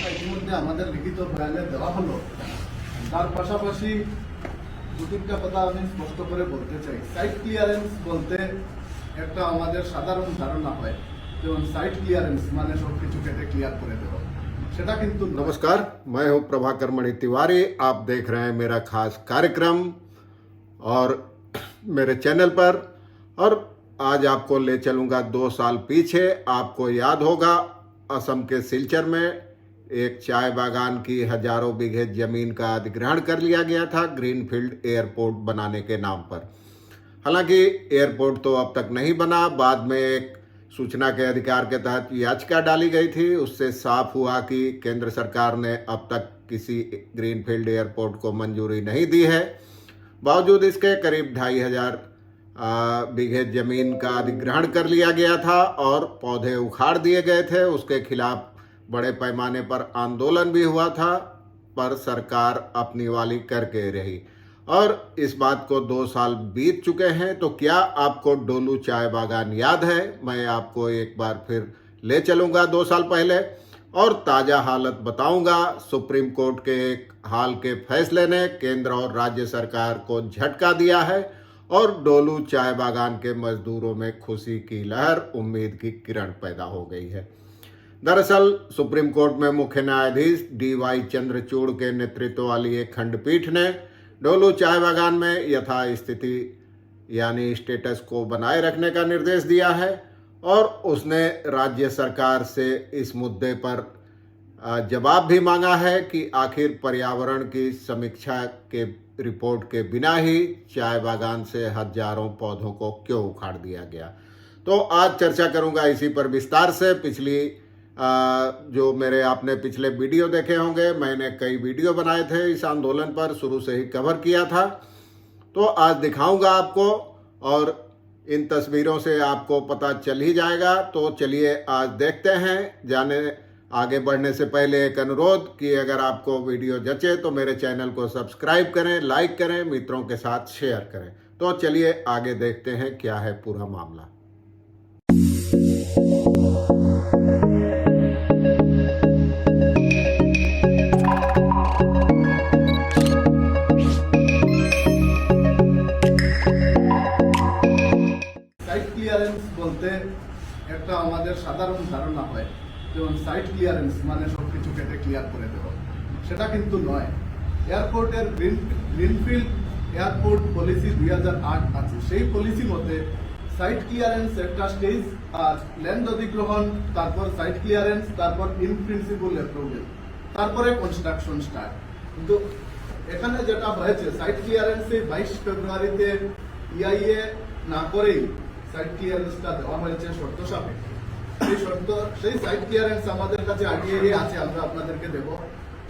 ইতিমধ্যে আমাদের লিখিত বয়ানে দেওয়া হলো। তার পাশাপাশি দু তিনটা কথা আমি স্পষ্ট করে বলতে চাই। সাইট ক্লিয়ারেন্স বলতে একটা আমাদের সাধারণ ধারণা হয়, যেমন সাইট ক্লিয়ারেন্স মানে সবকিছু কেটে ক্লিয়ার করে দেওয়া, সেটা কিন্তু। नमस्कार, मैं हूं प्रभाकर मणि तिवारी। आप देख रहे हैं मेरा खास कार्यक्रम और मेरे चैनल पर। और आज आपको ले चलूंगा 2 साल पीछे। आपको याद होगा असम के सिलचर में एक चाय बागान की हजारों बीघे जमीन का अधिग्रहण कर लिया गया था ग्रीनफील्ड एयरपोर्ट बनाने के नाम पर। हालांकि एयरपोर्ट तो अब तक नहीं बना। बाद में एक सूचना के अधिकार के तहत याचिका डाली गई थी, उससे साफ हुआ कि केंद्र सरकार ने अब तक किसी ग्रीनफील्ड एयरपोर्ट को मंजूरी नहीं दी है। बावजूद इसके करीब 2500 बीघे जमीन का अधिग्रहण कर लिया गया था और पौधे उखाड़ दिए गए थे। उसके खिलाफ बड़े पैमाने पर आंदोलन भी हुआ था, पर सरकार अपनी वाली करके रही। और इस बात को 2 साल बीत चुके हैं। तो क्या आपको डोलू चाय बागान याद है? मैं आपको एक बार फिर ले चलूंगा 2 साल पहले और ताज़ा हालत बताऊंगा। सुप्रीम कोर्ट के एक हाल के फैसले ने केंद्र और राज्य सरकार को झटका दिया है और डोलू चाय बागान के मजदूरों में खुशी की लहर, उम्मीद की किरण पैदा हो गई है। दरअसल सुप्रीम कोर्ट में मुख्य न्यायाधीश DY चंद्रचूड़ के नेतृत्व वाली एक खंडपीठ ने डोलू चाय बागान में यथास्थिति यानी स्टेटस को बनाए रखने का निर्देश दिया है और उसने राज्य सरकार से इस मुद्दे पर जवाब भी मांगा है कि आखिर पर्यावरण की समीक्षा के रिपोर्ट के बिना ही चाय बागान से हजारों पौधों को क्यों उखाड़ दिया गया। तो आज चर्चा करूंगा इसी पर विस्तार से। पिछली जो मेरे आपने पिछले वीडियो देखे होंगे, मैंने कई वीडियो बनाए थे इस आंदोलन पर, शुरू से ही कवर किया था। तो आज दिखाऊंगा आपको और इन तस्वीरों से आपको पता चल ही जाएगा। तो चलिए आज देखते हैं। आगे बढ़ने से पहले एक अनुरोध कि अगर आपको वीडियो जचे तो मेरे चैनल को सब्सक्राइब करें, लाइक करें, मित्रों के साथ शेयर करें। तो चलिए आगे देखते हैं क्या है पूरा मामला। সাইট ক্লিয়ারেন্স বলতে একটা আমাদের সাধারণ ধারণা হয়, যেমন সাইট ক্লিয়ারেন্স মানে সবকিছু কেটে ক্লিয়ার করে দেওয়া, সেটা কিন্তু নয়। এয়ারপোর্টের গ্রিনফিল্ড এয়ারপোর্ট পলিসি 2008 আছে। সেই পলিসি মতে সাইট ক্লিয়ারেন্স একটা স্টেজ, আর ল্যান্ড অধিগ্রহণ, তারপর সাইট ক্লিয়ারেন্স, তারপর ইন প্রিন্সিপল অ্যাপ্রুভাল, তারপরে কনস্ট্রাকশন স্টার্ট। কিন্তু এখানে যেটা হয়েছে, সাইট ক্লিয়ারেন্সে 22 ফেব্রুয়ারিতে EIA না করেই সাইট ক্লিয়ারেন্সটা দেওয়া হয়েছে শর্ত সাপেক্ষে। সেই সাইট ক্লিয়ারেন্স আমাদের কাছে RTI আছে, আমরা আপনাদেরকে দেব।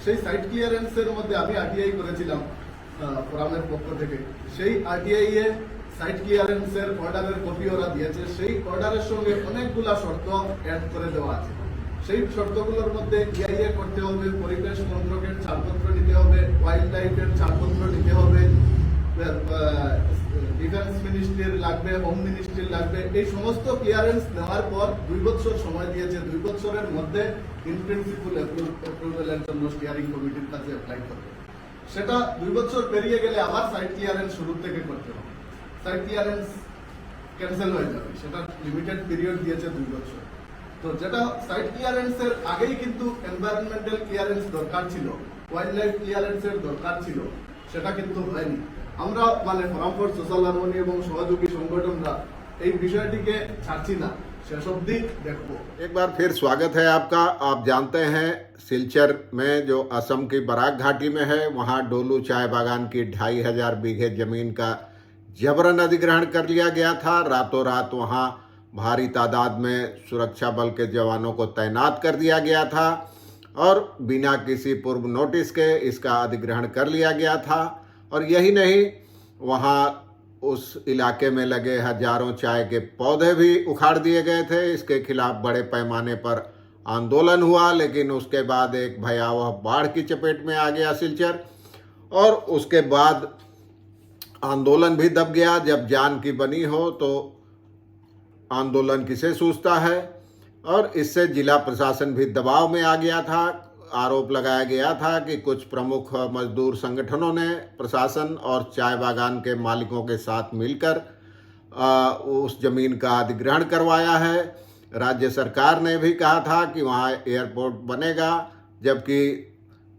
সেই সাইট ক্লিয়ারেন্সের মধ্যে আমি RTI করেছিলাম ফোরামের পক্ষ থেকে। সেই RTI এ সাইট ক্লিয়ারেন্সের অর্ডারের কপি ওরা দিয়েছে। সেই অর্ডারের সঙ্গে অনেকগুলা শর্ত অ্যাড করে দেওয়া আছে। সেই শর্তগুলোর মধ্যে EIA করতে হবে, পরিবেশ মন্ত্রকের ছাড়পত্র নিতে হবে, ওয়াইল্ড লাইফের ছাড়পত্র নিতে হবে, ডিফেন্স মিনিস্ট্রির লাগবে, হোম মিনিস্ট্রির লাগবে। এই সমস্ত ক্লিয়ারেন্স নেওয়ার পর 2 বছর সময় দিয়েছে। 2 বছরের মধ্যে ইন প্রিন্সিপল অ্যাপ্রুভালের জন্য স্টিয়ারিং কমিটির কাছে অ্যাপ্লাই করবে। সেটা 2 বছর পেরিয়ে গেলে আবার সাইট ক্লিয়ারেন্স শুরু থেকে করতে হবে। সাইট ক্লিয়ারেন্স ক্যান্সেল হয়ে যাবে। সেটা লিমিটেড পিরিয়ড দিয়েছে 2 বছর। তো যেটা সাইট ক্লিয়ারেন্সের আগেই কিন্তু এনভায়রনমেন্টাল ক্লিয়ারেন্স দরকার ছিল, ওয়াইল্ড লাইফ ক্লিয়ারেন্সের দরকার ছিল, সেটা কিন্তু হয়নি। আমরা মানে ফোরাম ফর সোশ্যাল হারমোনি এবং সহযোগী সংগঠনরা এই বিষয়টিকে ছাড়ছি না, শেষ অবধি দেখবো। एक बार फिर स्वागत है आपका। आप जानते हैं सिलचर में जो असम की बराक घाटी में है, वहाँ डोलू चाय बागान की 2500 बीघे जमीन का जबरन अधिग्रहण कर लिया गया था। रातों रात वहाँ भारी तादाद में सुरक्षा बल के जवानों को तैनात कर दिया गया था और बिना किसी पूर्व नोटिस के इसका अधिग्रहण कर लिया गया था। और यही नहीं, वहाँ उस इलाके में लगे हजारों चाय के पौधे भी उखाड़ दिए गए थे। इसके खिलाफ बड़े पैमाने पर आंदोलन हुआ, लेकिन उसके बाद एक भयावह बाढ़ की चपेट में आ गया सिलचर और उसके बाद आंदोलन भी दब गया। जब जान की बनी हो तो आंदोलन किसे सूझता है। और इससे जिला प्रशासन भी दबाव में आ गया था। आरोप लगाया गया था कि कुछ प्रमुख मजदूर संगठनों ने प्रशासन और चाय बागान के मालिकों के साथ मिलकर उस जमीन का अधिग्रहण करवाया है। राज्य सरकार ने भी कहा था कि वहाँ एयरपोर्ट बनेगा, जबकि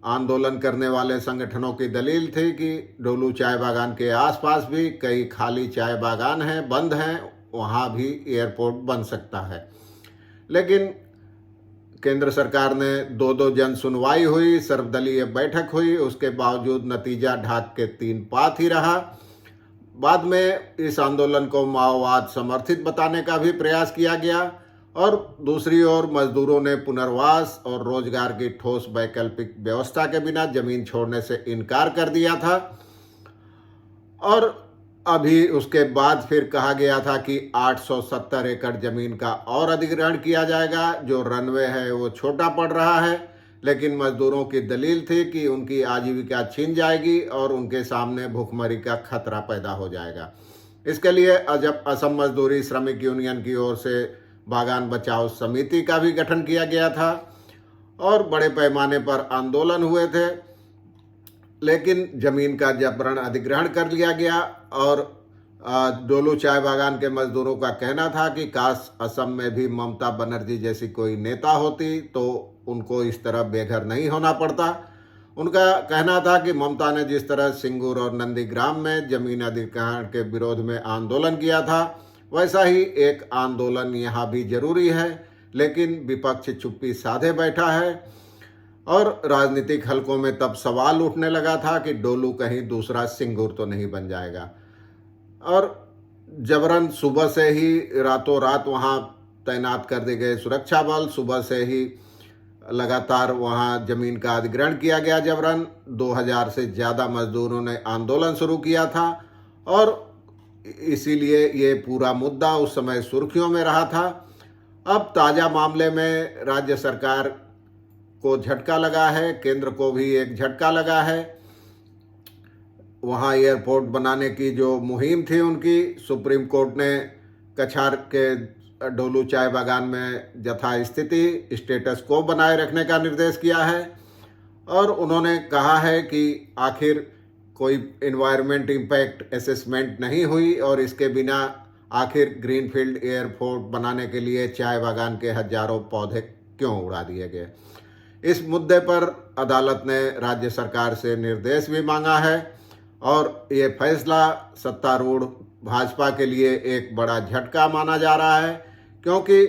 आंदोलन करने वाले संगठनों की दलील थी कि डोलू चाय बागान के आसपास भी कई खाली चाय बागान हैं, बंद हैं, वहाँ भी एयरपोर्ट बन सकता है। लेकिन केंद्र सरकार ने दो जन सुनवाई हुई, सर्वदलीय बैठक हुई, उसके बावजूद नतीजा ढाक के 3 पात ही रहा। बाद में इस आंदोलन को माओवाद समर्थित बताने का भी प्रयास किया गया और दूसरी ओर मजदूरों ने पुनर्वास और रोजगार की ठोस वैकल्पिक व्यवस्था के बिना जमीन छोड़ने से इनकार कर दिया था। और अभी उसके बाद फिर कहा गया था कि 870 एकड़ जमीन का और अधिग्रहण किया जाएगा। जो रनवे है वो छोटा पड़ रहा है, लेकिन मजदूरों की दलील थी कि उनकी आजीविका छीन जाएगी और उनके सामने भूखमरी का खतरा पैदा हो जाएगा। इसके लिए जब असम मजदूरी श्रमिक यूनियन की ओर से बागान बचाओ समिति का भी गठन किया गया था और बड़े पैमाने पर आंदोलन हुए थे, लेकिन जमीन का जबरन अधिग्रहण कर लिया गया। और डोलू चाय बागान के मजदूरों का कहना था कि काश असम में भी ममता बनर्जी जैसी कोई नेता होती तो उनको इस तरह बेघर नहीं होना पड़ता। उनका कहना था कि ममता ने जिस तरह सिंगूर और नंदीग्राम में जमीन अधिग्रहण के विरोध में आंदोलन किया था, वैसा ही एक आंदोलन यहाँ भी जरूरी है। लेकिन विपक्ष चुप्पी साधे बैठा है और राजनीतिक हलकों में तब सवाल उठने लगा था कि डोलू कहीं दूसरा सिंगूर तो नहीं बन जाएगा। और जबरन सुबह से ही रातों रात वहाँ तैनात कर दिए गए सुरक्षा बल, सुबह से ही लगातार वहाँ जमीन का अधिग्रहण किया गया जबरन। 2000 से ज़्यादा मजदूरों ने आंदोलन शुरू किया था और इसीलिए ये पूरा मुद्दा उस समय सुर्खियों में रहा था। अब ताज़ा मामले में राज्य सरकार को झटका लगा है, केंद्र को भी एक झटका लगा है। वहाँ एयरपोर्ट बनाने की जो मुहिम थी उनकी, सुप्रीम कोर्ट ने कछार के डोलू चाय बागान में यथास्थिति स्टेटस को बनाए रखने का निर्देश किया है और उन्होंने कहा है कि आखिर कोई एनवायरनमेंट इम्पैक्ट असेसमेंट नहीं हुई और इसके बिना आखिर ग्रीनफील्ड एयरपोर्ट बनाने के लिए चाय बागान के हजारों पौधे क्यों उड़ा दिए गए। इस मुद्दे पर अदालत ने राज्य सरकार से निर्देश भी मांगा है और ये फैसला सत्तारूढ़ भाजपा के लिए एक बड़ा झटका माना जा रहा है, क्योंकि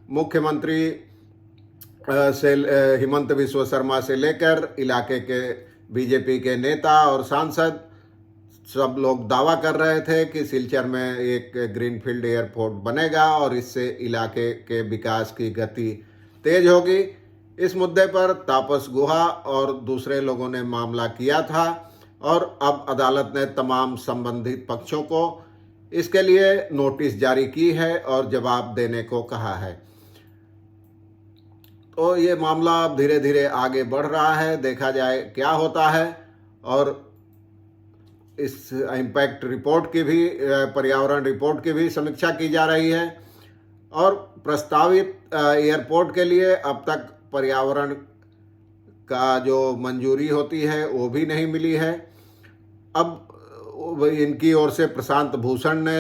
मुख्यमंत्री से हिमंत बिस्वा शर्मा से लेकर इलाके के बीजेपी के नेता और सांसद सब लोग दावा कर रहे थे कि सिलचर में एक ग्रीनफील्ड एयरपोर्ट बनेगा और इससे इलाके के विकास की गति तेज होगी। इस मुद्दे पर तापस गुहा और दूसरे लोगों ने मामला किया था और अब अदालत ने तमाम संबंधित पक्षों को इसके लिए नोटिस जारी की है और जवाब देने को कहा है। तो ये मामला अब धीरे धीरे आगे बढ़ रहा है, देखा जाए क्या होता है। और इस इम्पैक्ट रिपोर्ट की भी, पर्यावरण रिपोर्ट की भी समीक्षा की जा रही है और प्रस्तावित एयरपोर्ट के लिए अब तक पर्यावरण का जो मंजूरी होती है वो भी नहीं मिली है। अब इनकी ओर से प्रशांत भूषण ने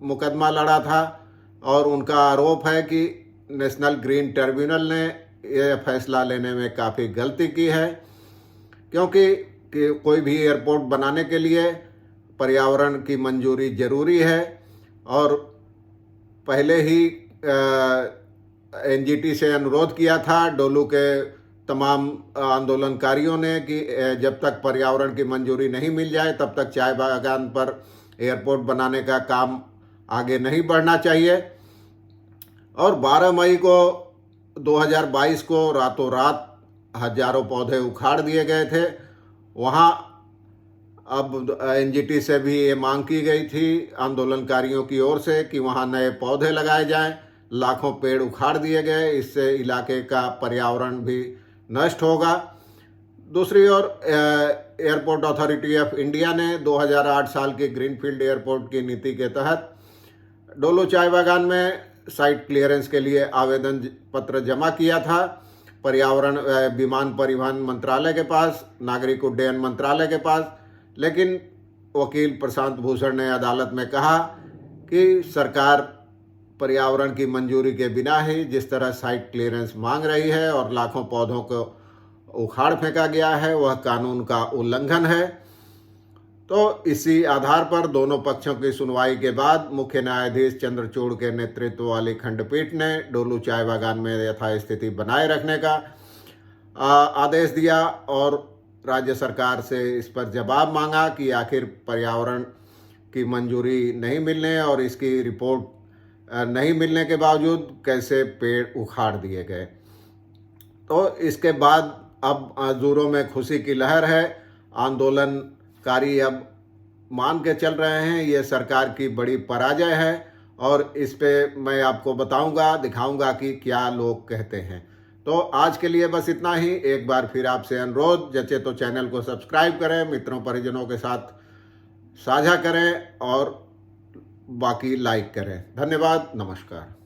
मुकदमा लड़ा था और उनका आरोप है कि नेशनल ग्रीन ट्रिब्यूनल ने यह फैसला लेने में काफ़ी गलती की है, क्योंकि कोई भी एयरपोर्ट बनाने के लिए पर्यावरण की मंजूरी जरूरी है और पहले ही एनजीटी से अनुरोध किया था डोलू के तमाम आंदोलनकारियों ने कि जब तक पर्यावरण की मंजूरी नहीं मिल जाए तब तक चाय बागान पर एयरपोर्ट बनाने का काम आगे नहीं बढ़ना चाहिए। और 12 मई को 2022 को रातों रात हजारों पौधे उखाड़ दिए गए थे। वहाँ अब एनजीटी से भी ये मांग की गई थी आंदोलनकारियों की ओर से कि वहाँ नए पौधे लगाए जाएं। लाखों पेड़ उखाड़ दिए गए, इससे इलाके का पर्यावरण भी नष्ट होगा। दूसरी ओर एयरपोर्ट अथॉरिटी ऑफ इंडिया ने 2008 साल की ग्रीनफील्ड एयरपोर्ट की नीति के तहत डोलू चाय बागान में साइट क्लियरेंस के लिए आवेदन पत्र जमा किया था पर्यावरण विमान परिवहन मंत्रालय के पास, नागरिक उड्डयन मंत्रालय के पास, लेकिन वकील प्रशांत भूषण ने अदालत में कहा कि सरकार पर्यावरण की मंजूरी के बिना ही जिस तरह साइट क्लियरेंस मांग रही है और लाखों पौधों को उखाड़ फेंका गया है वह कानून का उल्लंघन है। तो इसी आधार पर दोनों पक्षों की सुनवाई के बाद मुख्य न्यायाधीश चंद्रचूड़ के नेतृत्व वाली खंडपीठ ने डोलू चाय बागान में यथास्थिति बनाए रखने का आदेश दिया और राज्य सरकार से इस पर जवाब मांगा कि आखिर पर्यावरण की मंजूरी नहीं मिलने और इसकी रिपोर्ट नहीं मिलने के बावजूद कैसे पेड़ उखाड़ दिए गए। तो इसके बाद अब मजदूरों में खुशी की लहर है। आंदोलनकारी अब मान के चल रहे हैं ये सरकार की बड़ी पराजय है और इस पे मैं आपको बताऊंगा, दिखाऊंगा कि क्या लोग कहते हैं। तो आज के लिए बस इतना ही। एक बार फिर आपसे अनुरोध, जचे तो चैनल को सब्सक्राइब करें, मित्रों परिजनों के साथ साझा करें और बाकी लाइक करें। धन्यवाद, नमस्कार।